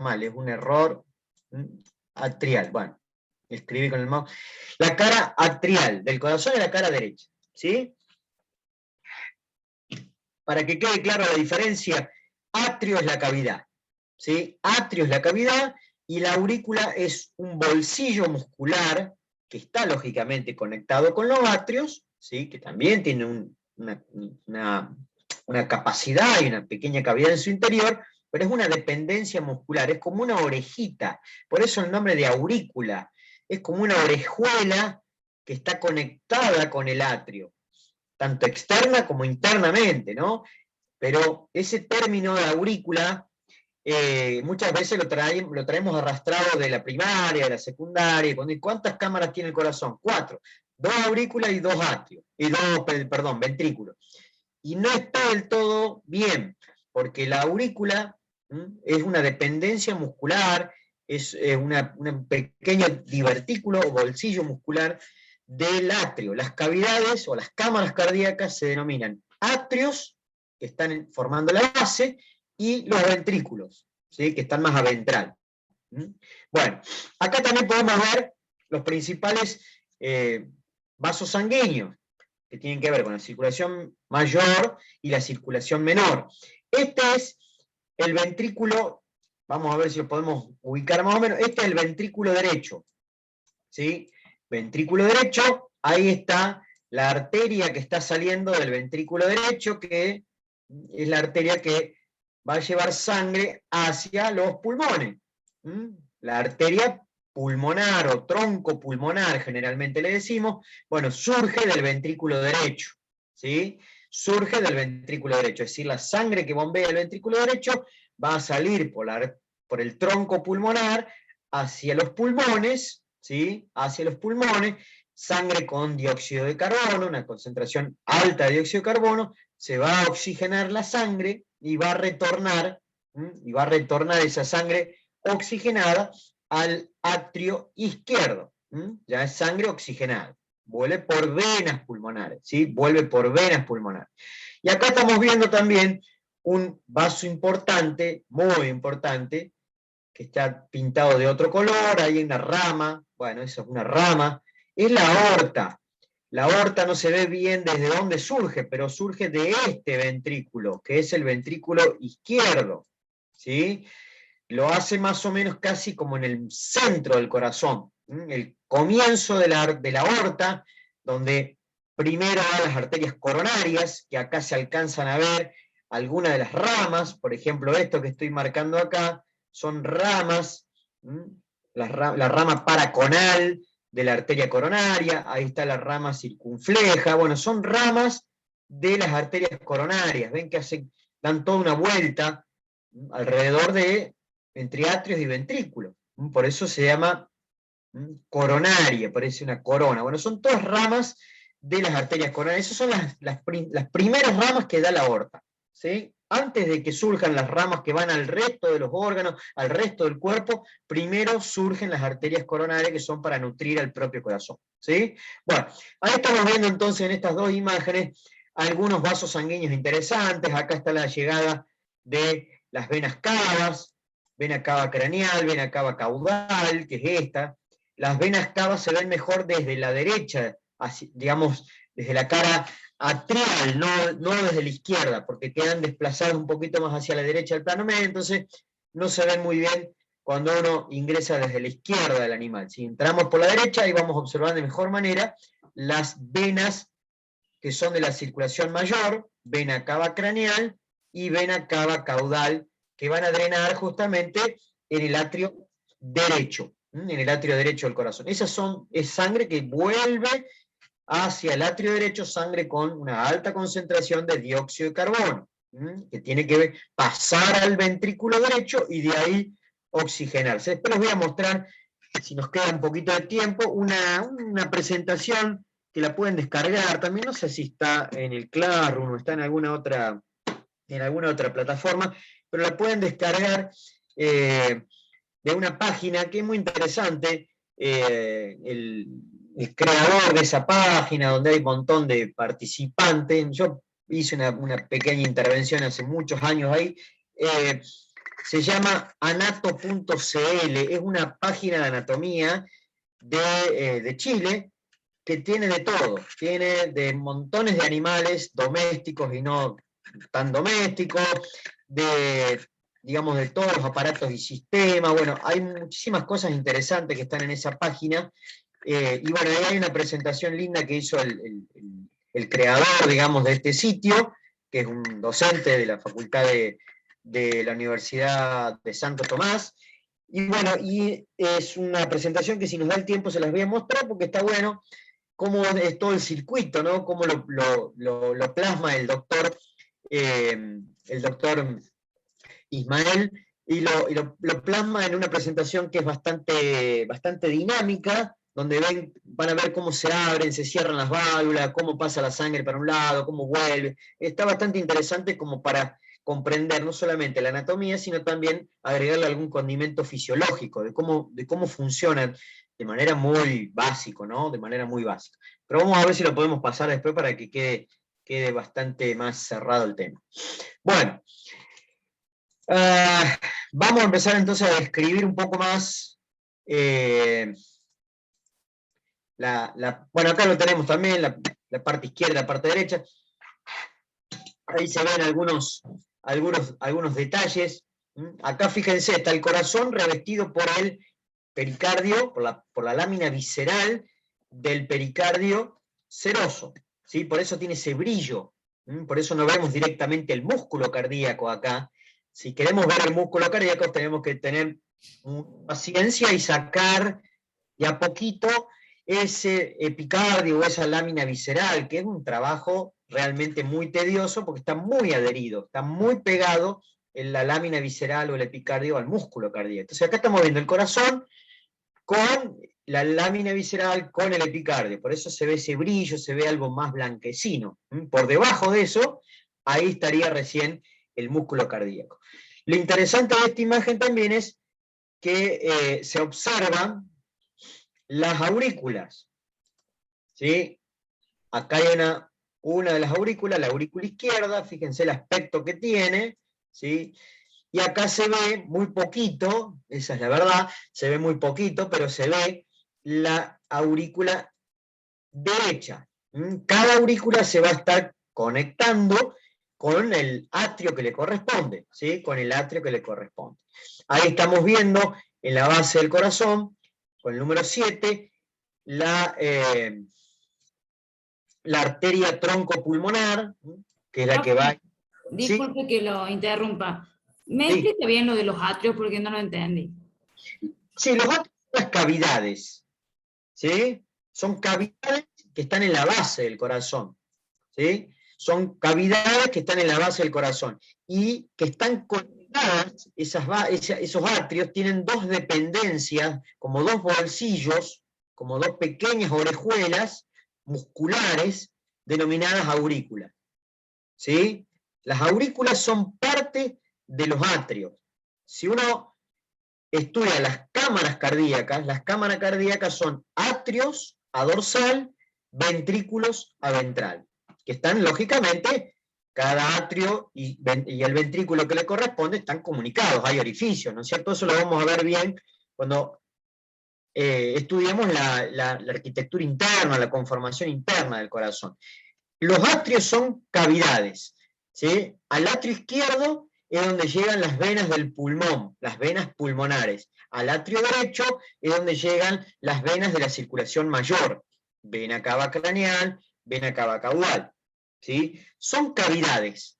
mal, es un error atrial. Bueno, escribí con el mouse. La cara atrial del corazón es la cara derecha, ¿sí? Para que quede claro la diferencia, atrio es la cavidad, ¿sí? Atrio es la cavidad y la aurícula es un bolsillo muscular que está lógicamente conectado con los atrios, ¿sí? Que también tiene una capacidad y una pequeña cavidad en su interior, pero es una dependencia muscular, es como una orejita, por eso el nombre de aurícula, es como una orejuela que está conectada con el atrio, tanto externa como internamente, ¿no? Pero ese término de aurícula muchas veces lo traemos arrastrado de la primaria, de la secundaria. ¿Cuántas cámaras tiene el corazón? 4. 2 aurículas y 2 atrios, y 2, perdón, ventrículos. Y no está del todo bien, porque la aurícula es una dependencia muscular, es un pequeño divertículo o bolsillo muscular del atrio. Las cavidades o las cámaras cardíacas se denominan atrios, que están formando la base, y los ventrículos, ¿sí? Que están más a ventral. Bueno, acá también podemos ver los principales vasos sanguíneos, que tienen que ver con la circulación mayor y la circulación menor. Este es el ventrículo, vamos a ver si lo podemos ubicar más o menos, este es el ventrículo derecho, ¿sí? Ventrículo derecho, ahí está la arteria que está saliendo del ventrículo derecho, que es la arteria que va a llevar sangre hacia los pulmones. La arteria pulmonar o tronco pulmonar, generalmente le decimos, bueno, surge del ventrículo derecho, ¿sí? Surge del ventrículo derecho, es decir, la sangre que bombea el ventrículo derecho va a salir por el tronco pulmonar hacia los pulmones, ¿sí? Hacia los pulmones, sangre con dióxido de carbono, una concentración alta de dióxido de carbono, se va a oxigenar la sangre y va a retornar esa sangre oxigenada al atrio izquierdo. Ya es sangre oxigenada. Vuelve por venas pulmonares, ¿sí? Vuelve por venas pulmonares. Y acá estamos viendo también un vaso importante, muy importante, que está pintado de otro color, hay una rama, bueno, eso es una rama, es la aorta. La aorta no se ve bien desde dónde surge, pero surge de este ventrículo, que es el ventrículo izquierdo, ¿sí? Lo hace más o menos casi como en el centro del corazón, el comienzo de la aorta, donde primero van las arterias coronarias, que acá se alcanzan a ver algunas de las ramas, por ejemplo esto que estoy marcando acá, son ramas, la rama paraconal de la arteria coronaria, ahí está la rama circunfleja, bueno, son ramas de las arterias coronarias, ven que dan toda una vuelta alrededor de entre atrios y ventrículos, por eso se llama coronaria, parece una corona, bueno, son todas ramas de las arterias coronarias, esas son las primeras ramas que da la aorta, ¿sí? Antes de que surjan las ramas que van al resto de los órganos, al resto del cuerpo, primero surgen las arterias coronarias que son para nutrir al propio corazón, ¿sí? Bueno, ahí estamos viendo entonces en estas dos imágenes algunos vasos sanguíneos interesantes. Acá está la llegada de las venas cavas, vena cava craneal, vena cava caudal, que es esta. Las venas cavas se ven mejor desde la derecha, así, digamos, desde la cara atrial, no desde la izquierda, porque quedan desplazados un poquito más hacia la derecha del plano medio, entonces no se ven muy bien cuando uno ingresa desde la izquierda del animal. Si entramos por la derecha, ahí vamos a observar de mejor manera las venas que son de la circulación mayor, vena cava craneal y vena cava caudal, que van a drenar justamente en el atrio derecho, en el atrio derecho del corazón. Es sangre que vuelve hacia el atrio derecho, sangre con una alta concentración de dióxido de carbono, que tiene que pasar al ventrículo derecho y de ahí oxigenarse. Después les voy a mostrar, si nos queda un poquito de tiempo, una presentación que la pueden descargar. También no sé si está en el Classroom o está en alguna otra plataforma, pero la pueden descargar de una página que es muy interesante. El creador de esa página, donde hay un montón de participantes, yo hice una pequeña intervención hace muchos años ahí, se llama anato.cl, es una página de anatomía de Chile, que tiene de todo, tiene de montones de animales domésticos y no tan domésticos, digamos, de todos los aparatos y sistemas. Bueno, hay muchísimas cosas interesantes que están en esa página, y bueno, ahí hay una presentación linda que hizo el creador, digamos, de este sitio, que es un docente de la Facultad de la Universidad de Santo Tomás. Y bueno, y es una presentación que si nos da el tiempo se las voy a mostrar porque está bueno cómo es todo el circuito, ¿no? Cómo lo plasma el doctor Ismael, y lo plasma en una presentación que es bastante dinámica, donde van a ver cómo se abren, se cierran las válvulas, cómo pasa la sangre para un lado, cómo vuelve. Está bastante interesante como para comprender no solamente la anatomía, sino también agregarle algún condimento fisiológico, de cómo funcionan de manera muy básica, ¿no? De manera muy básica. Pero vamos a ver si lo podemos pasar después para que quede bastante más cerrado el tema. Bueno, vamos a empezar entonces a describir un poco más bueno, acá lo tenemos también, la parte izquierda, la parte derecha. Ahí se ven algunos detalles. Acá fíjense, está el corazón revestido por el pericardio, por la lámina visceral del pericardio seroso, ¿sí? Por eso tiene ese brillo, por eso no vemos directamente el músculo cardíaco acá. Si queremos ver el músculo cardíaco tenemos que tener paciencia y sacar de a poquito ese epicardio o esa lámina visceral, que es un trabajo realmente muy tedioso porque está muy adherido, está muy pegado en la lámina visceral o el epicardio al músculo cardíaco. Entonces acá estamos viendo el corazón con la lámina visceral, con el epicardio, por eso se ve ese brillo, se ve algo más blanquecino. Por debajo de eso, ahí estaría recién el músculo cardíaco. Lo interesante de esta imagen también es que se observan las aurículas, ¿sí? Acá hay una de las aurículas, la aurícula izquierda, fíjense el aspecto que tiene, ¿sí? Y acá se ve muy poquito, esa es la verdad, se ve muy poquito, pero se ve la aurícula derecha. Cada aurícula se va a estar conectando con el atrio que le corresponde, ¿sí? Con el atrio que le corresponde. Ahí estamos viendo en la base del corazón, con el número 7, la arteria troncopulmonar, que es la que va... Disculpe, ¿sí? Que lo interrumpa. ¿Me explica bien lo de los atrios porque no lo entendí? Sí, los atrios son las cavidades, ¿sí? Son cavidades que están en la base del corazón, ¿sí? Son cavidades que están en la base del corazón y que están conectadas, esos atrios tienen dos dependencias, como dos bolsillos, como dos pequeñas orejuelas musculares denominadas aurículas, ¿sí? Las aurículas son parte de los atrios. Si uno estudia las cámaras cardíacas son atrios a dorsal, ventrículos a ventral, que están lógicamente, cada atrio y el ventrículo que le corresponde están comunicados, hay orificios, ¿no es cierto? Eso lo vamos a ver bien cuando estudiemos la arquitectura interna, la conformación interna del corazón. Los atrios son cavidades, ¿sí? Al atrio izquierdo es donde llegan las venas del pulmón, las venas pulmonares. Al atrio derecho es donde llegan las venas de la circulación mayor, vena cava craneal, vena cava caudal, ¿sí? Son cavidades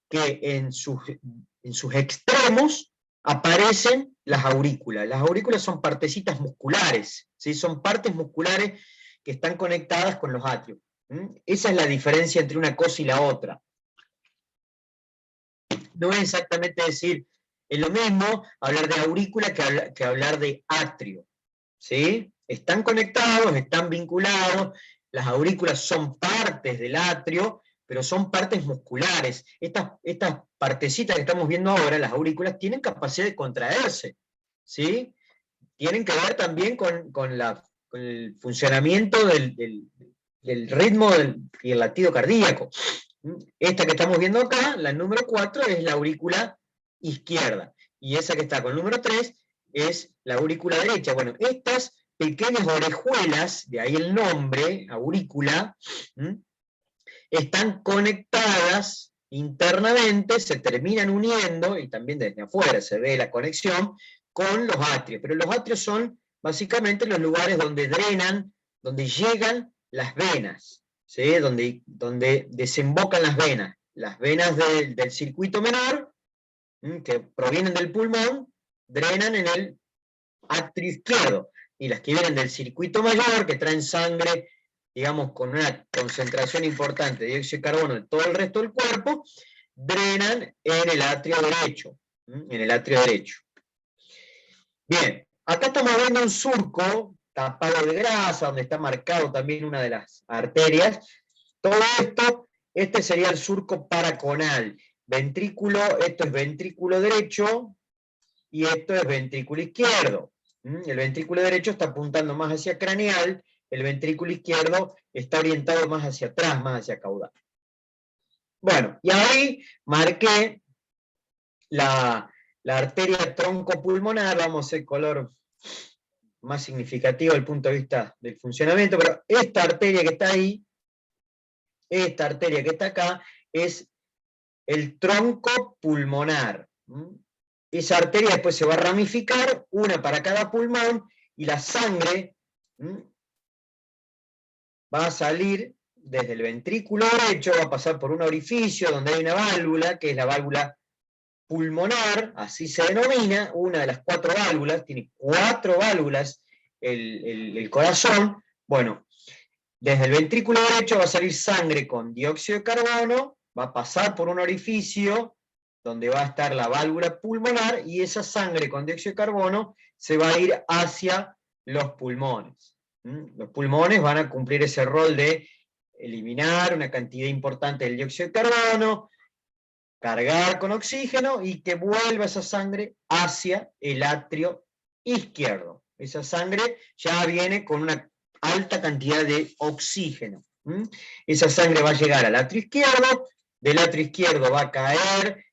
que en sus extremos aparecen las aurículas. Las aurículas son partecitas musculares, ¿sí? Son partes musculares que están conectadas con los atrios. Esa es la diferencia entre una cosa y la otra. No es exactamente decir, es lo mismo hablar de aurícula que hablar de atrio, ¿sí? Están conectados, están vinculados, las aurículas son partes del atrio, pero son partes musculares. Estas partecitas que estamos viendo ahora, las aurículas, tienen capacidad de contraerse, ¿sí? Tienen que ver también con el funcionamiento del ritmo y el latido cardíaco. Esta que estamos viendo acá, la número 4, es la aurícula izquierda. Y esa que está con el número 3 es la aurícula derecha. Bueno, estas pequeñas orejuelas, de ahí el nombre, aurícula, están conectadas internamente, se terminan uniendo, y también desde afuera se ve la conexión, con los atrios. Pero los atrios son básicamente los lugares donde drenan, donde llegan las venas, ¿sí? donde desembocan las venas del circuito menor, que provienen del pulmón, drenan en el atrio izquierdo, y las que vienen del circuito mayor, que traen sangre, digamos, con una concentración importante de dióxido de carbono en todo el resto del cuerpo, drenan en el atrio derecho, en el atrio derecho. Bien, acá estamos viendo un surco tapado de grasa, donde está marcado también una de las arterias. Todo esto, este sería el surco paraconal. Ventrículo, esto es ventrículo derecho, y esto es ventrículo izquierdo. El ventrículo derecho está apuntando más hacia craneal, el ventrículo izquierdo está orientado más hacia atrás, más hacia caudal. Bueno, y ahí marqué la arteria troncopulmonar, vamos a hacer color más significativo desde el punto de vista del funcionamiento, pero esta arteria que está ahí, esta arteria que está acá, es el tronco pulmonar. Esa arteria después se va a ramificar, una para cada pulmón, y la sangre va a salir desde el ventrículo derecho, va a pasar por un orificio donde hay una válvula, que es la válvula pulmonar, así se denomina, una de las 4 válvulas, tiene 4 válvulas el corazón. Bueno, desde el ventrículo derecho va a salir sangre con dióxido de carbono, va a pasar por un orificio donde va a estar la válvula pulmonar, y esa sangre con dióxido de carbono se va a ir hacia los pulmones. Los pulmones van a cumplir ese rol de eliminar una cantidad importante del dióxido de carbono, cargar con oxígeno, y que vuelva esa sangre hacia el atrio izquierdo. Esa sangre ya viene con una alta cantidad de oxígeno. Esa sangre va a llegar al atrio izquierdo, del atrio izquierdo va a caer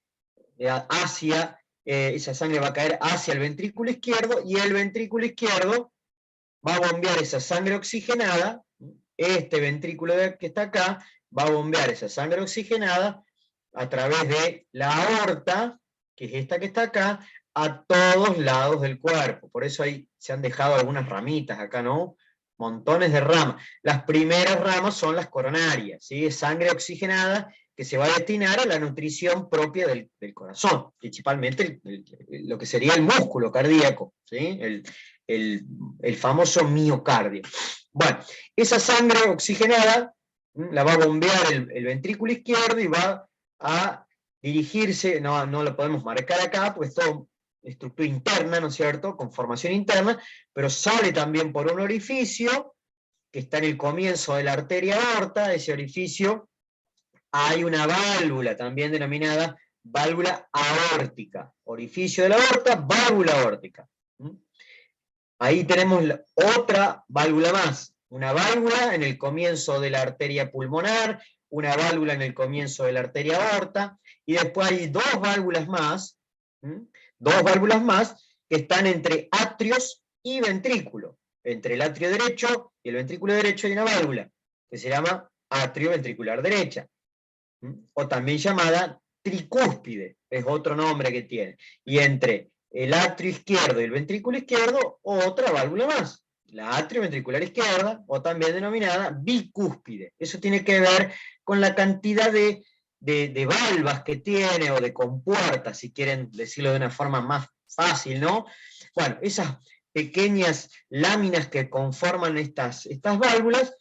hacia, esa sangre va a caer hacia el ventrículo izquierdo, y el ventrículo izquierdo va a bombear esa sangre oxigenada, este ventrículo que está acá va a bombear esa sangre oxigenada a través de la aorta, que es esta que está acá, a todos lados del cuerpo. Por eso ahí se han dejado algunas ramitas acá, ¿no? Montones de ramas. Las primeras ramas son las coronarias, ¿sí? Es sangre oxigenada que se va a destinar a la nutrición propia del corazón, principalmente lo que sería el músculo cardíaco, ¿sí? El famoso miocardio. Bueno, esa sangre oxigenada la va a bombear el ventrículo izquierdo, y va a dirigirse, no lo podemos marcar acá, pues todo estructura interna, ¿no es cierto?, con formación interna, pero sale también por un orificio que está en el comienzo de la arteria aorta. Ese orificio hay una válvula también denominada válvula aórtica, orificio de la aorta, válvula aórtica. Ahí tenemos otra válvula más, una válvula en el comienzo de la arteria pulmonar, una válvula en el comienzo de la arteria aorta, y después hay dos válvulas más que están entre atrios y ventrículo. Entre el atrio derecho y el ventrículo derecho hay una válvula que se llama atrio ventricular derecha, o también llamada tricúspide, es otro nombre que tiene. Y entre el atrio izquierdo y el ventrículo izquierdo, otra válvula más, la atrio ventricular izquierda, o también denominada bicúspide. Eso tiene que ver con la cantidad de valvas que tiene, o de compuertas, si quieren decirlo de una forma más fácil, ¿no? Bueno, esas pequeñas láminas que conforman estas válvulas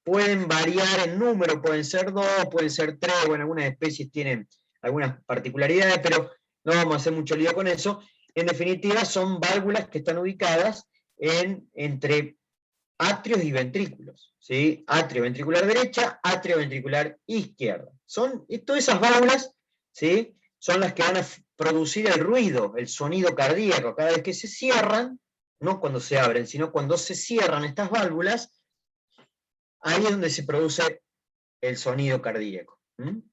pueden variar en número, pueden ser 2, pueden ser 3, bueno, algunas especies tienen algunas particularidades, pero no vamos a hacer mucho lío con eso. En definitiva, son válvulas que están ubicadas entre atrios y ventrículos, ¿sí? Atrio ventricular derecha, atrio ventricular izquierda. Todas esas válvulas, ¿sí?, son las que van a producir el ruido, el sonido cardíaco, cada vez que se cierran, no cuando se abren, sino cuando se cierran estas válvulas. Ahí es donde se produce el sonido cardíaco.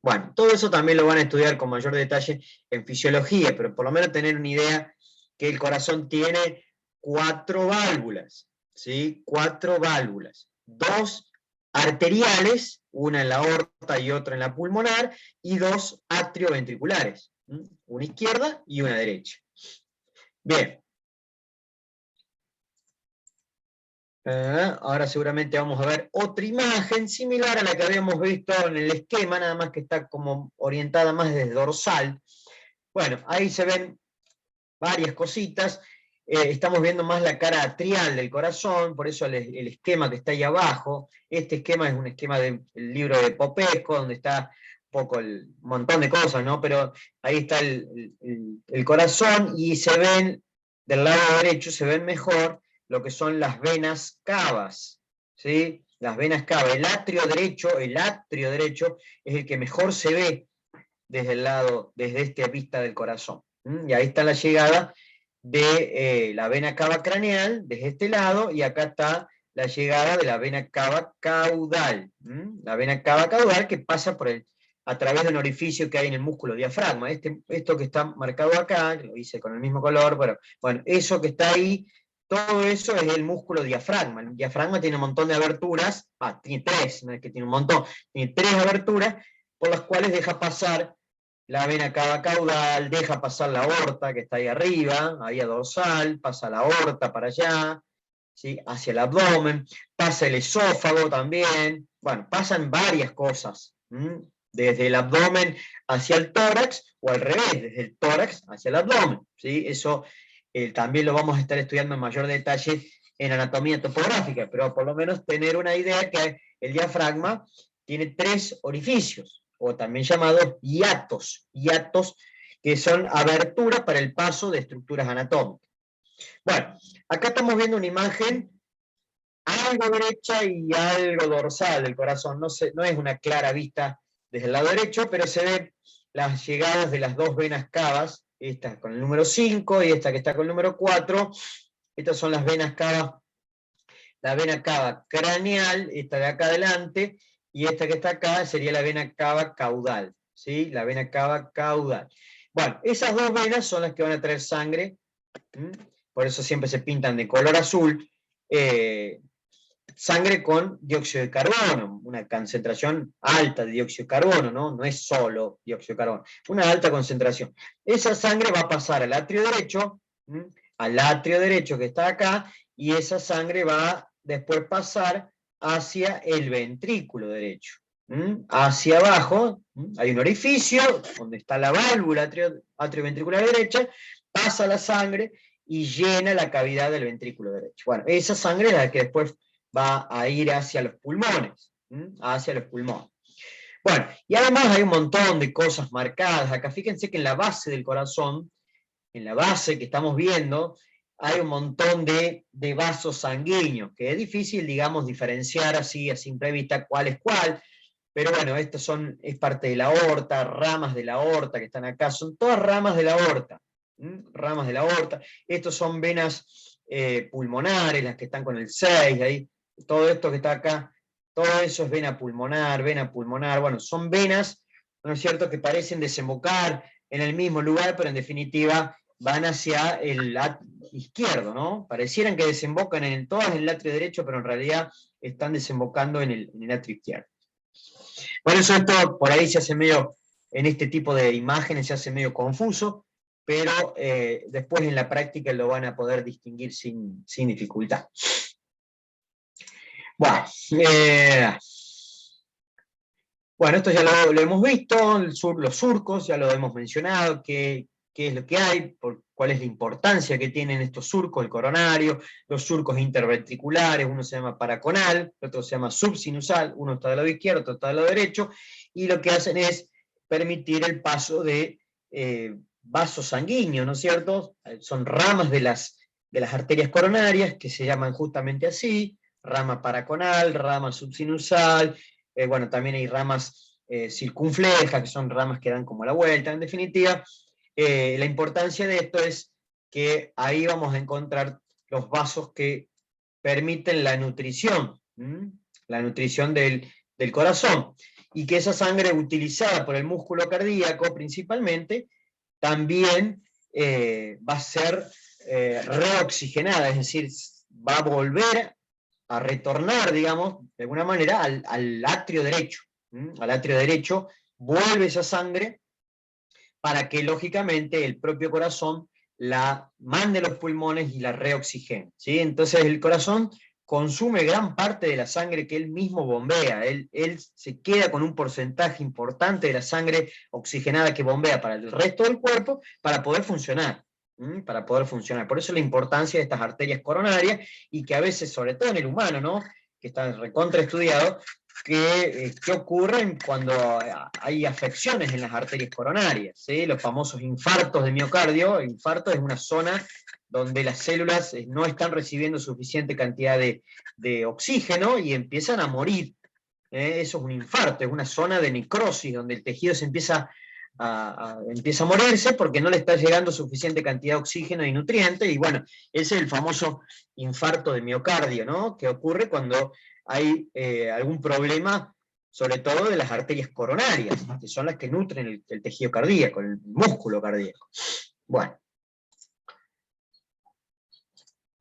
Bueno, todo eso también lo van a estudiar con mayor detalle en fisiología, pero por lo menos tener una idea que el corazón tiene 4 válvulas, ¿sí? 4 válvulas, 2 arteriales, una en la aorta y otra en la pulmonar, y 2 atrioventriculares, una izquierda y una derecha. Bien. Ahora seguramente vamos a ver otra imagen similar a la que habíamos visto en el esquema, nada más que está como orientada más desde dorsal. Bueno, ahí se ven varias cositas. Estamos viendo más la cara atrial del corazón, por eso el esquema que está ahí abajo. Este esquema es un esquema del libro de Popesco, donde está un poco el montón de cosas, ¿no? Pero ahí está el corazón y se ven, del lado derecho, se ven mejor lo que son las venas cavas, ¿sí? Las venas cavas. El atrio derecho es el que mejor se ve desde el lado, desde esta vista del corazón. Y ahí está la llegada de la vena cava craneal, desde este lado, y acá está la llegada de la vena cava caudal. La vena cava caudal que pasa a través de un orificio que hay en el músculo diafragma. Esto que está marcado acá, que lo hice con el mismo color, pero bueno, eso que está ahí, todo eso es el músculo diafragma. El diafragma tiene un montón de aberturas, tiene 3, no es que tiene un montón, tiene 3 aberturas por las cuales deja pasar la vena cava caudal, deja pasar la aorta que está ahí arriba, ahí a dorsal, pasa la aorta para allá, ¿sí? Hacia el abdomen, pasa el esófago también, bueno, pasan varias cosas, desde el abdomen hacia el tórax, o al revés, desde el tórax hacia el abdomen, ¿sí? Eso también lo vamos a estar estudiando en mayor detalle en anatomía topográfica, pero por lo menos tener una idea que el diafragma tiene 3 orificios, o también llamados hiatos, que son aberturas para el paso de estructuras anatómicas. Bueno, acá estamos viendo una imagen algo derecha y algo dorsal del corazón, no es una clara vista desde el lado derecho, pero se ven las llegadas de las 2 venas cavas, esta con el número 5 y esta que está con el número 4, estas son las venas cavas, la vena cava craneal, esta de acá adelante, y esta que está acá sería la vena cava caudal, ¿sí? La vena cava caudal. Bueno, esas 2 venas son las que van a traer sangre, por eso siempre se pintan de color azul, sangre con dióxido de carbono, una concentración alta de dióxido de carbono, ¿no? No es solo dióxido de carbono, una alta concentración. Esa sangre va a pasar al atrio derecho que está acá, y esa sangre va a después pasar hacia el ventrículo derecho. Hacia abajo hay un orificio donde está la válvula atrioventricular derecha, pasa la sangre y llena la cavidad del ventrículo derecho. Bueno, esa sangre es la que después va a ir hacia los pulmones, hacia los pulmones. Bueno, y además hay un montón de cosas marcadas acá. Fíjense que en la base del corazón, en la base que estamos viendo, hay un montón de vasos sanguíneos, que es difícil, digamos, diferenciar así a simple vista cuál es cuál, pero bueno, es parte de la aorta, ramas de la aorta que están acá, son todas ramas de la aorta, ramas de la aorta. Estos son venas pulmonares, las que están con el 6, ahí, todo esto que está acá, todo eso es vena pulmonar, bueno, son venas, ¿no es cierto?, que parecen desembocar en el mismo lugar, pero en definitiva van hacia el lado izquierdo, ¿no? Parecieran que desembocan todas en el atrio derecho, pero en realidad están desembocando en el atrio izquierdo. Por eso esto por ahí se hace medio, en este tipo de imágenes se hace medio confuso, pero después en la práctica lo van a poder distinguir sin dificultad. Bueno, esto ya lo hemos visto, los surcos, ya lo hemos mencionado, qué es lo que hay, cuál es la importancia que tienen estos surcos, el coronario, los surcos interventriculares, uno se llama paraconal, el otro se llama subsinusal, uno está del lado izquierdo, otro está del lado derecho, y lo que hacen es permitir el paso de vasos sanguíneos, ¿no es cierto? Son ramas de las arterias coronarias, que se llaman justamente así, rama paraconal, rama subsinusal, bueno, también hay ramas circunflejas, que son ramas que dan como la vuelta. En definitiva, la importancia de esto es que ahí vamos a encontrar los vasos que permiten la nutrición del del corazón, y que esa sangre utilizada por el músculo cardíaco principalmente, también va a ser reoxigenada, es decir, va a volver a retornar, digamos, de alguna manera al atrio derecho. Al atrio derecho vuelve esa sangre para que, lógicamente, el propio corazón la mande a los pulmones y la reoxigene, ¿sí? Entonces el corazón consume gran parte de la sangre que él mismo bombea, él se queda con un porcentaje importante de la sangre oxigenada que bombea para el resto del cuerpo para poder funcionar. Para poder funcionar. Por eso la importancia de estas arterias coronarias, y que a veces, sobre todo en el humano, ¿no?, que está recontra estudiado, ¿qué ocurren cuando hay afecciones en las arterias coronarias? ¿Sí? Los famosos infartos de miocardio. El infarto es una zona donde las células no están recibiendo suficiente cantidad de oxígeno y empiezan a morir. Eso es un infarto, es una zona de necrosis, donde el tejido se empieza a morirse porque no le está llegando suficiente cantidad de oxígeno y nutrientes, y bueno, ese es el famoso infarto de miocardio, ¿no?, que ocurre cuando hay algún problema, sobre todo de las arterias coronarias, que son las que nutren el tejido cardíaco, el músculo cardíaco. Bueno.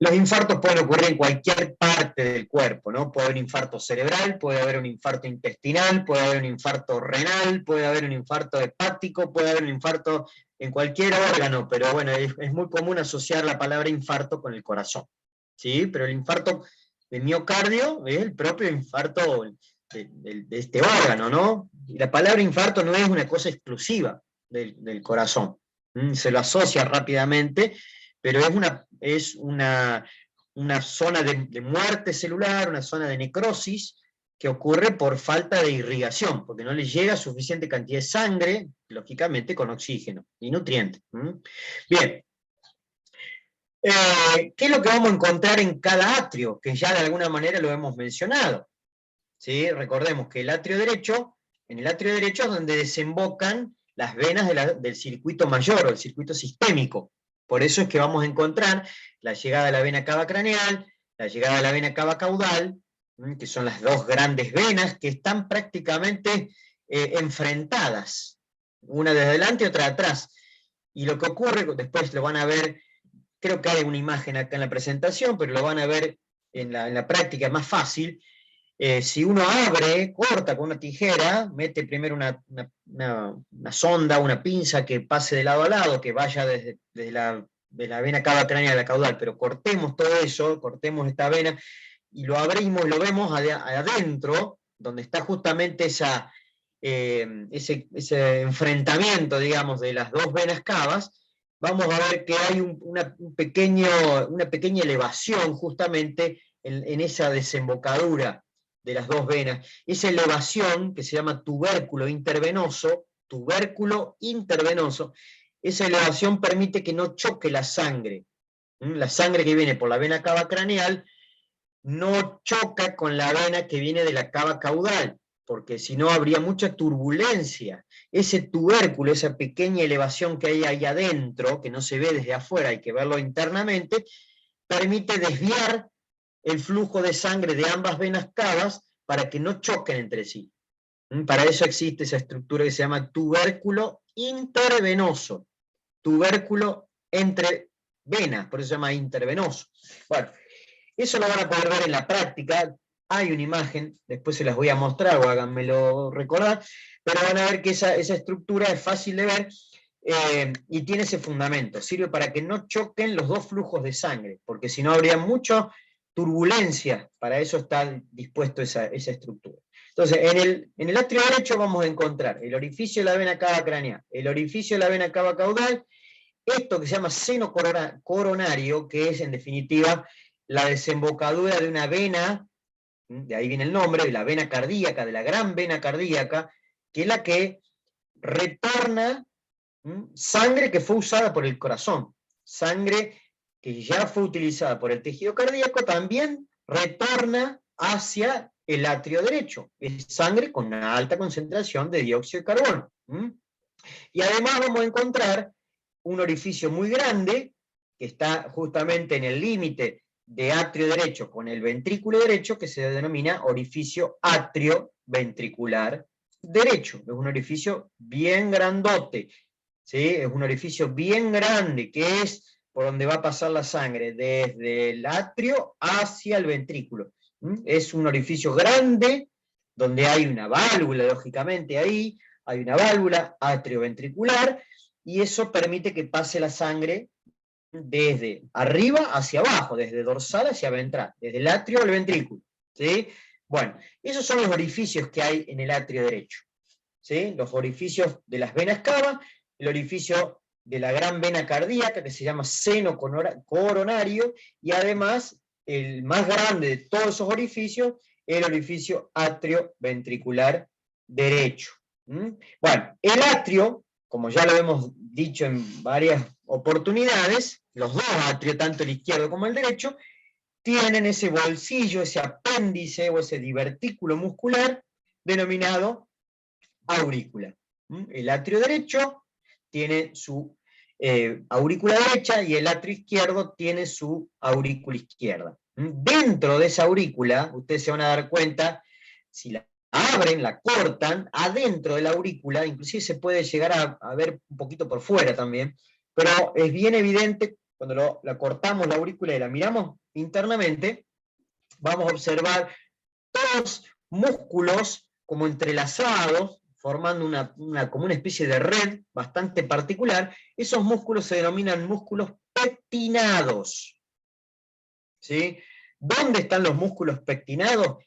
Los infartos pueden ocurrir en cualquier parte del cuerpo, ¿no? Puede haber un infarto cerebral, puede haber un infarto intestinal, puede haber un infarto renal, puede haber un infarto hepático, puede haber un infarto en cualquier órgano, pero bueno, es muy común asociar la palabra infarto con el corazón, ¿sí? Pero el infarto de miocardio es el propio infarto de este órgano, ¿no? Y la palabra infarto no es una cosa exclusiva del corazón, se lo asocia rápidamente, pero es una zona de muerte celular, una zona de necrosis que ocurre por falta de irrigación, porque no le llega suficiente cantidad de sangre, lógicamente con oxígeno y nutrientes. Bien. ¿Qué es lo que vamos a encontrar en cada atrio? Que ya de alguna manera lo hemos mencionado. ¿Sí? Recordemos que el atrio derecho, en el atrio derecho es donde desembocan las venas del circuito mayor o el circuito sistémico. Por eso es que vamos a encontrar la llegada de la vena cava craneal, la llegada de la vena cava caudal, que son las dos grandes venas que están prácticamente enfrentadas, una desde adelante y otra de atrás. Y lo que ocurre, después lo van a ver, creo que hay una imagen acá en la presentación, pero lo van a ver en la práctica más fácil. Si uno abre, corta con una tijera, mete primero una sonda, una pinza que pase de lado a lado, que vaya desde la vena cava craneal a la caudal, pero cortemos todo eso, cortemos esta vena, y lo abrimos, lo vemos adentro, donde está justamente ese enfrentamiento, digamos, de las dos venas cavas. Vamos a ver que hay una pequeña elevación justamente en esa desembocadura de las dos venas. Esa elevación, que se llama tubérculo intervenoso, esa elevación permite que no choque la sangre. La sangre que viene por la vena cava craneal no choca con la vena que viene de la cava caudal, porque si no habría mucha turbulencia. Ese tubérculo, esa pequeña elevación que hay ahí adentro, que no se ve desde afuera, hay que verlo internamente, permite desviar el flujo de sangre de ambas venas cavas para que no choquen entre sí. Para eso existe esa estructura que se llama tubérculo intervenoso. Tubérculo entre venas, por eso se llama intervenoso. Bueno, eso lo van a poder ver en la práctica. Hay una imagen, después se las voy a mostrar o háganmelo recordar, pero van a ver que esa estructura es fácil de ver y tiene ese fundamento. Sirve para que no choquen los dos flujos de sangre, porque si no habría mucha turbulencia. Para eso está dispuesto esa estructura. Entonces, en el atrio derecho vamos a encontrar el orificio de la vena cava craneal, el orificio de la vena cava caudal, esto que se llama seno coronario, que es en definitiva la desembocadura de una vena, de ahí viene el nombre, de la vena cardíaca, de la gran vena cardíaca, que es la que retorna sangre que fue usada por el corazón, sangre que ya fue utilizada por el tejido cardíaco, también retorna hacia el atrio derecho. Es sangre con una alta concentración de dióxido de carbono. Y además vamos a encontrar un orificio muy grande, que está justamente en el límite de atrio derecho con el ventrículo derecho, que se denomina orificio atrioventricular derecho. Es un orificio bien grandote, ¿sí? Es un orificio bien grande, que es por donde va a pasar la sangre, desde el atrio hacia el ventrículo. Es un orificio grande, donde hay una válvula, lógicamente, ahí, hay una válvula atrioventricular, y eso permite que pase la sangre desde arriba hacia abajo, desde dorsal hacia ventral, desde el atrio al ventrículo, ¿sí? Bueno, esos son los orificios que hay en el atrio derecho, ¿sí? Los orificios de las venas cava, el orificio de la gran vena cardíaca, que se llama seno coronario, y además, el más grande de todos esos orificios, el orificio atrioventricular derecho. Bueno, el atrio, como ya lo hemos dicho en varias oportunidades, los dos atrios, tanto el izquierdo como el derecho, tienen ese bolsillo, ese apéndice o ese divertículo muscular denominado aurícula. El atrio derecho tiene su aurícula derecha y el atrio izquierdo tiene su aurícula izquierda. Dentro de esa aurícula, ustedes se van a dar cuenta, si la abren, la cortan, adentro de la aurícula, inclusive se puede llegar a ver un poquito por fuera también, pero es bien evidente cuando la cortamos la aurícula y la miramos internamente, vamos a observar todos músculos como entrelazados, formando como una especie de red bastante particular. Esos músculos se denominan músculos pectinados, ¿sí? ¿Dónde están los músculos pectinados?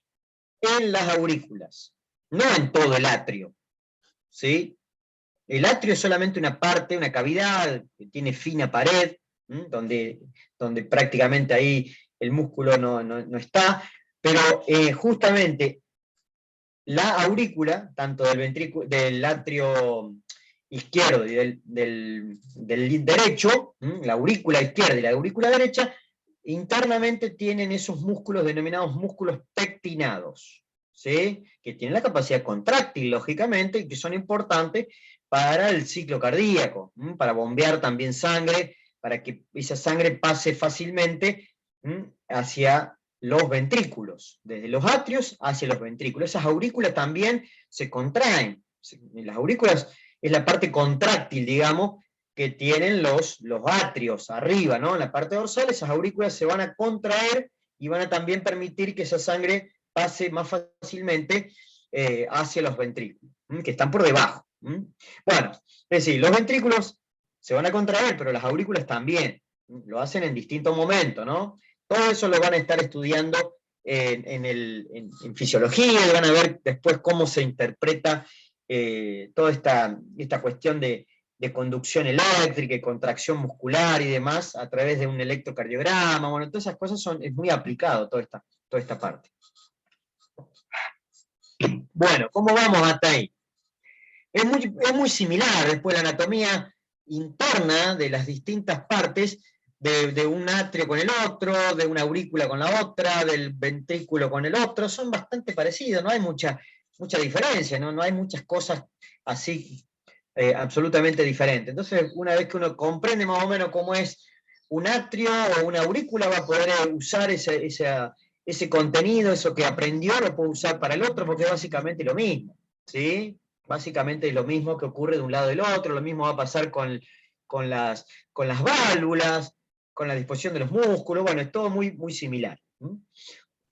En las aurículas, no en todo el atrio, ¿sí? El atrio es solamente una parte, una cavidad que tiene fina pared, donde prácticamente ahí el músculo no está, pero justamente la aurícula, tanto del atrio izquierdo y del derecho, la aurícula izquierda y la aurícula derecha, internamente tienen esos músculos denominados músculos pectinados, ¿sí? Que tienen la capacidad contráctil, lógicamente, y que son importantes para el ciclo cardíaco, para bombear también sangre, para que esa sangre pase fácilmente hacia los ventrículos, desde los atrios hacia los ventrículos. Esas aurículas también se contraen. Las aurículas es la parte contráctil, digamos, que tienen los atrios arriba, ¿no? En la parte dorsal, esas aurículas se van a contraer y van a también permitir que esa sangre pase más fácilmente hacia los ventrículos, que están por debajo. Bueno, es decir, los ventrículos se van a contraer, pero las aurículas también. Lo hacen en distintos momentos, ¿no? Todo eso lo van a estar estudiando en fisiología, y van a ver después cómo se interpreta toda esta cuestión de conducción eléctrica y contracción muscular y demás a través de un electrocardiograma. Bueno, todas esas cosas es muy aplicado toda esta parte. Bueno, ¿cómo vamos hasta ahí? Es muy similar después la anatomía interna de las distintas partes de un atrio con el otro, de una aurícula con la otra, del ventrículo con el otro, son bastante parecidos, no hay mucha diferencia, no hay muchas cosas así absolutamente diferentes. Entonces, una vez que uno comprende más o menos cómo es un atrio o una aurícula, va a poder usar ese contenido, eso que aprendió, lo puede usar para el otro, porque es básicamente lo mismo, ¿sí? Básicamente es lo mismo que ocurre de un lado y del otro, lo mismo va a pasar con las válvulas, con la disposición de los músculos, bueno, es todo muy similar.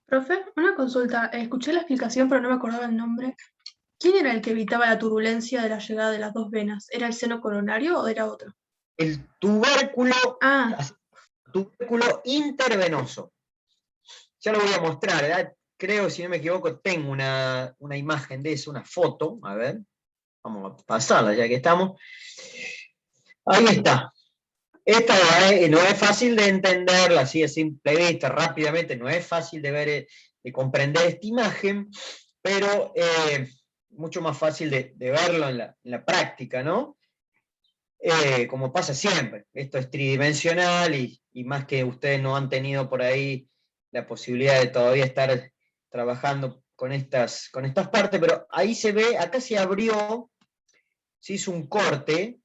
Profe, una consulta. Escuché la explicación, pero no me acordaba el nombre. ¿Quién era el que evitaba la turbulencia de la llegada de las dos venas? ¿Era el seno coronario o era otro? El tubérculo, Ah, tubérculo intervenoso. Ya lo voy a mostrar, ¿verdad? Creo, si no me equivoco, tengo una imagen de eso, una foto, a ver, vamos a pasarla ya que estamos. Ahí está. Esta no es fácil de entenderla así a simple vista, rápidamente, no es fácil de ver, de comprender esta imagen, pero mucho más fácil de verlo en la práctica, ¿no? Como pasa siempre, esto es tridimensional y más que ustedes no han tenido por ahí la posibilidad de todavía estar trabajando con estas partes, pero ahí se ve, acá se abrió, se hizo un corte,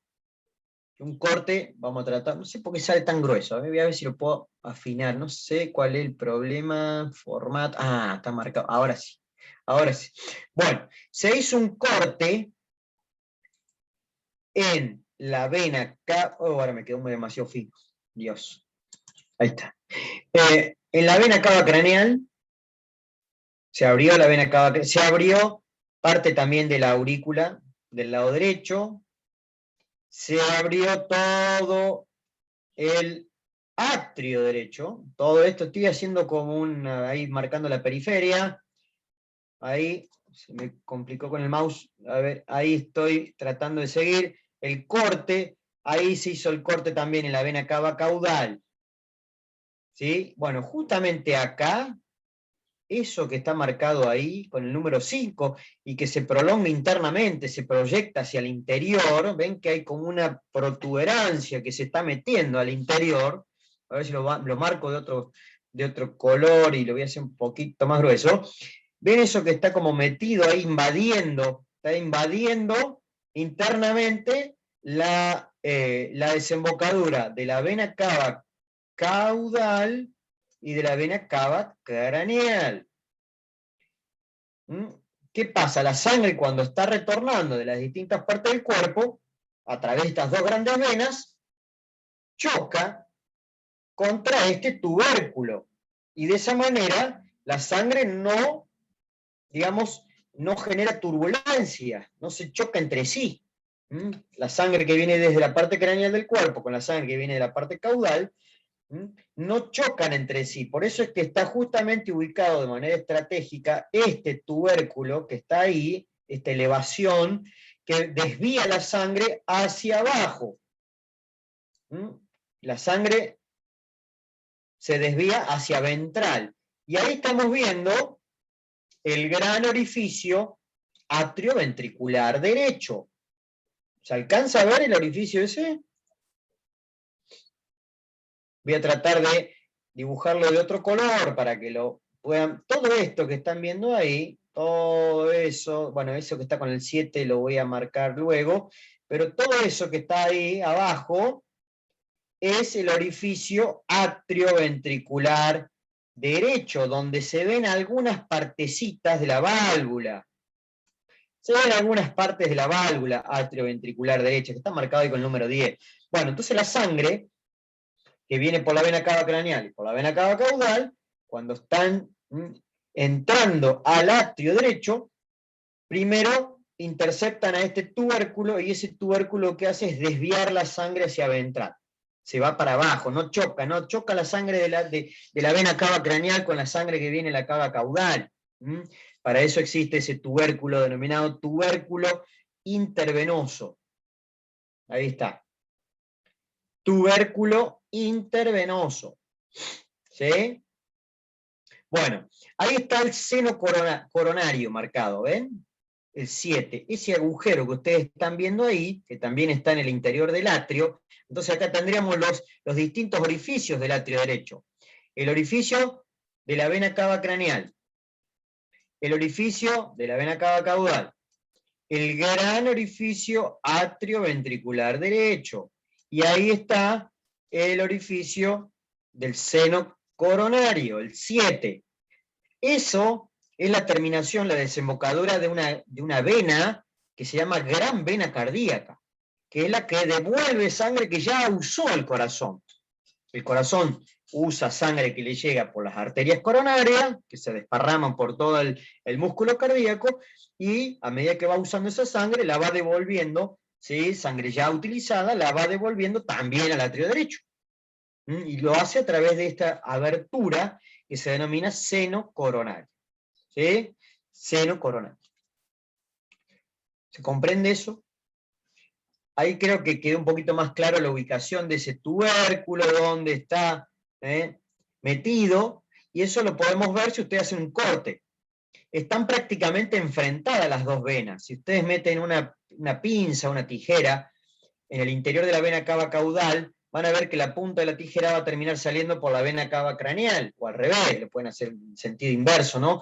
un corte, vamos a tratar, no sé por qué sale tan grueso, voy a ver si lo puedo afinar, no sé cuál es el problema, formato, está marcado, ahora sí, ahora sí. Bueno, se hizo un corte en la vena cava, ahora me quedó demasiado fino, Dios, ahí está. En la vena cava craneal, se abrió la vena cava craneal, se abrió parte también de la aurícula del lado derecho, se abrió todo el atrio derecho, todo esto estoy haciendo como ahí marcando la periferia, ahí se me complicó con el mouse, a ver, ahí estoy tratando de seguir el corte, ahí se hizo el corte también en la vena cava caudal, ¿sí? Bueno, justamente acá, eso que está marcado ahí con el número 5 y que se prolonga internamente, se proyecta hacia el interior, ven que hay como una protuberancia que se está metiendo al interior, a ver si lo marco de otro color y lo voy a hacer un poquito más grueso, ven eso que está como metido ahí está invadiendo internamente la desembocadura de la vena cava caudal y de la vena cava craneal. ¿Qué pasa? La sangre cuando está retornando de las distintas partes del cuerpo, a través de estas dos grandes venas, choca contra este tubérculo. Y de esa manera la sangre no, digamos, no genera turbulencia, no se choca entre sí. La sangre que viene desde la parte craneal del cuerpo con la sangre que viene de la parte caudal no chocan entre sí. Por eso es que está justamente ubicado de manera estratégica este tubérculo que está ahí, esta elevación, que desvía la sangre hacia abajo. La sangre se desvía hacia ventral. Y ahí estamos viendo el gran orificio atrioventricular derecho. ¿Se alcanza a ver el orificio ese? Voy a tratar de dibujarlo de otro color para que lo puedan... Todo esto que están viendo ahí, todo eso, bueno, eso que está con el 7 lo voy a marcar luego, pero todo eso que está ahí abajo es el orificio atrioventricular derecho, donde se ven algunas partecitas de la válvula. Se ven algunas partes de la válvula atrioventricular derecha, que está marcado ahí con el número 10. Bueno, entonces la sangre que viene por la vena cava craneal y por la vena cava caudal, cuando están entrando al atrio derecho, primero interceptan a este tubérculo y ese tubérculo lo que hace es desviar la sangre hacia ventral. Se va para abajo, no choca la sangre de la vena cava craneal con la sangre que viene de la cava caudal. Para eso existe ese tubérculo denominado tubérculo intervenoso. Ahí está. Tubérculo intervenoso. ¿Sí? Bueno, ahí está el seno coronario marcado, ¿ven? El 7. Ese agujero que ustedes están viendo ahí, que también está en el interior del atrio, entonces acá tendríamos los distintos orificios del atrio derecho. El orificio de la vena cava craneal, el orificio de la vena cava caudal, el gran orificio atrioventricular derecho, y ahí está el orificio del seno coronario, el 7. Eso es la terminación, la desembocadura de una vena que se llama gran vena cardíaca, que es la que devuelve sangre que ya usó el corazón. El corazón usa sangre que le llega por las arterias coronarias, que se desparraman por todo el músculo cardíaco, y a medida que va usando esa sangre, la va devolviendo, ¿sí? Sangre ya utilizada, la va devolviendo también al atrio derecho. Y lo hace a través de esta abertura que se denomina seno coronario. ¿Sí? Seno coronario. ¿Se comprende eso? Ahí creo que quedó un poquito más claro la ubicación de ese tubérculo, dónde está metido, y eso lo podemos ver si ustedes hacen un corte. Están prácticamente enfrentadas las dos venas. Si ustedes meten una pinza, una tijera, en el interior de la vena cava caudal, van a ver que la punta de la tijera va a terminar saliendo por la vena cava craneal, o al revés, lo pueden hacer en sentido inverso, ¿no?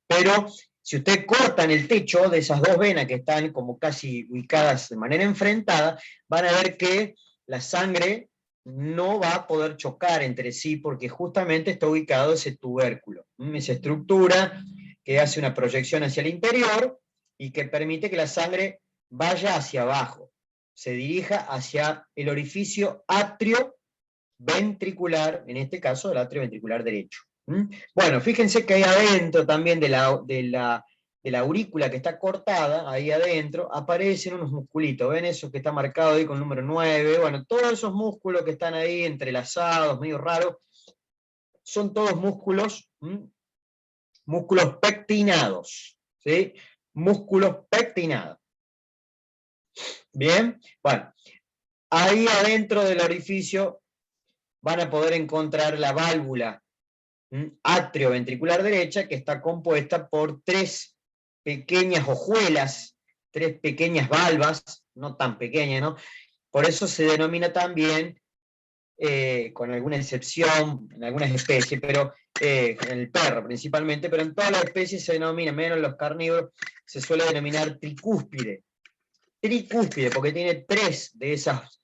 Pero si ustedes cortan el techo de esas dos venas que están como casi ubicadas de manera enfrentada, van a ver que la sangre no va a poder chocar entre sí porque justamente está ubicado ese tubérculo, esa estructura que hace una proyección hacia el interior y que permite que la sangre vaya hacia abajo, se dirija hacia el orificio atrioventricular, en este caso el atrio ventricular derecho. Bueno, fíjense que ahí adentro también de la aurícula que está cortada, ahí adentro, aparecen unos musculitos, ¿ven eso que está marcado ahí con el número 9? Bueno, todos esos músculos que están ahí entrelazados, medio raros, son todos músculos, músculos pectinados, ¿sí? Músculos pectinados. Bien, bueno, ahí adentro del orificio van a poder encontrar la válvula atrioventricular derecha, que está compuesta por 3 pequeñas hojuelas, 3 pequeñas valvas, no tan pequeñas, ¿no? Por eso se denomina también, con alguna excepción, en algunas especies, pero en el perro principalmente, pero en todas las especies se denomina, menos en los carnívoros, se suele denominar tricúspide. Tricúspide, porque tiene 3 de esas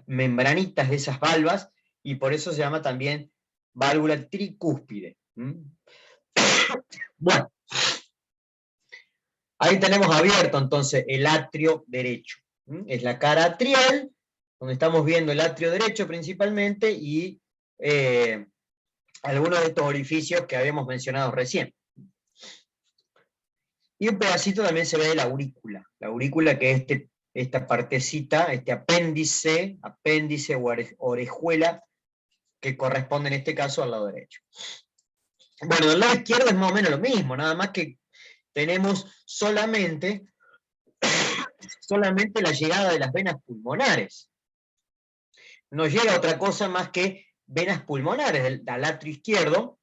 membranitas, de esas valvas, y por eso se llama también válvula tricúspide. Bueno, ahí tenemos abierto entonces el atrio derecho. Es la cara atrial, donde estamos viendo el atrio derecho principalmente, y algunos de estos orificios que habíamos mencionado recién. Y un pedacito también se ve de la aurícula que es esta partecita, este apéndice o orejuela, que corresponde en este caso al lado derecho. Bueno, del lado izquierdo es más o menos lo mismo, nada más que tenemos solamente la llegada de las venas pulmonares. No llega otra cosa más que venas pulmonares al atrio izquierdo,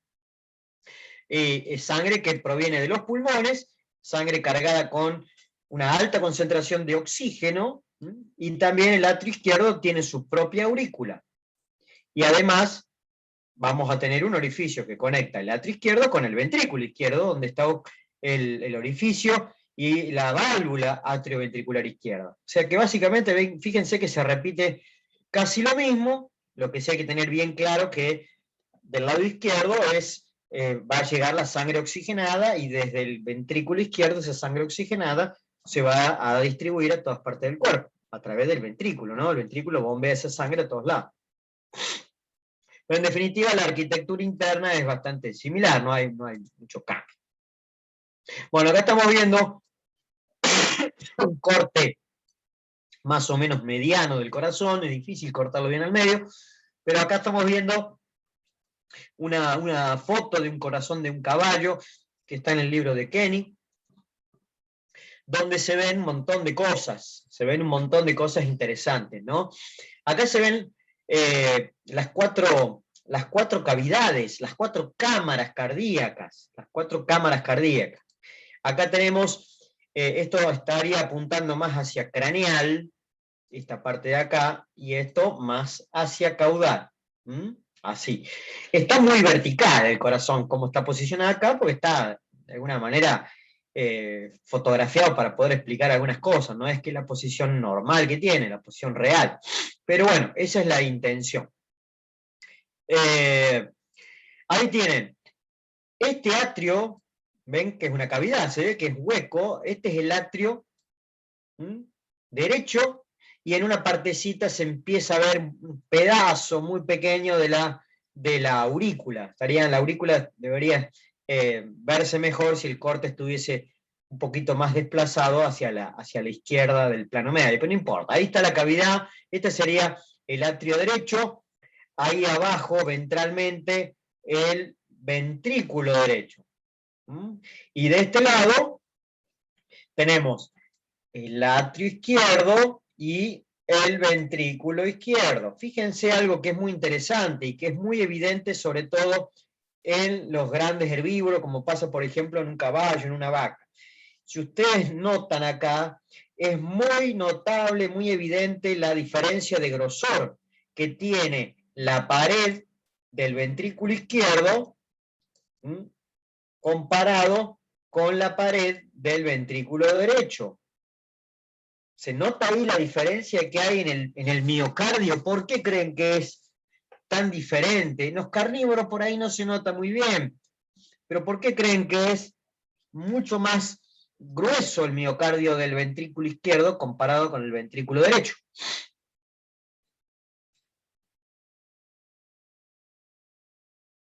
sangre que proviene de los pulmones, sangre cargada con una alta concentración de oxígeno, y también el atrio izquierdo tiene su propia aurícula. Y además vamos a tener un orificio que conecta el atrio izquierdo con el ventrículo izquierdo, donde está el orificio y la válvula atrioventricular izquierda. O sea que básicamente, fíjense que se repite casi lo mismo, lo que sí hay que tener bien claro que del lado izquierdo va a llegar la sangre oxigenada, y desde el ventrículo izquierdo esa sangre oxigenada se va a distribuir a todas partes del cuerpo, a través del ventrículo, ¿no? El ventrículo bombea esa sangre a todos lados. Pero en definitiva la arquitectura interna es bastante similar, no hay mucho cambio. Bueno, acá estamos viendo un corte más o menos mediano del corazón, es difícil cortarlo bien al medio, pero acá estamos viendo una foto de un corazón de un caballo, que está en el libro de Kenny, donde se ven un montón de cosas, interesantes, ¿no? Acá se ven las cuatro cavidades, las 4 cámaras cardíacas, Acá tenemos, esto estaría apuntando más hacia craneal, esta parte de acá, y esto más hacia caudal. Así. Está muy vertical el corazón, como está posicionado acá, porque está de alguna manera fotografiado para poder explicar algunas cosas. No es que la posición normal que tiene, la posición real. Pero bueno, esa es la intención. Ahí tienen. Este atrio, ven que es una cavidad, se ve que es hueco. Este es el atrio derecho, y en una partecita se empieza a ver un pedazo muy pequeño de la aurícula. La aurícula debería verse mejor si el corte estuviese un poquito más desplazado hacia la izquierda del plano medio, pero no importa. Ahí está la cavidad, este sería el atrio derecho, ahí abajo, ventralmente, el ventrículo derecho. Y de este lado tenemos el atrio izquierdo y el ventrículo izquierdo. Fíjense algo que es muy interesante y que es muy evidente sobre todo en los grandes herbívoros, como pasa por ejemplo en un caballo, en una vaca. Si ustedes notan acá, es muy notable, muy evidente la diferencia de grosor que tiene la pared del ventrículo izquierdo comparado con la pared del ventrículo derecho. ¿Se nota ahí la diferencia que hay en el miocardio? ¿Por qué creen que es tan diferente? En los carnívoros por ahí no se nota muy bien, pero ¿por qué creen que es mucho más grueso el miocardio del ventrículo izquierdo comparado con el ventrículo derecho?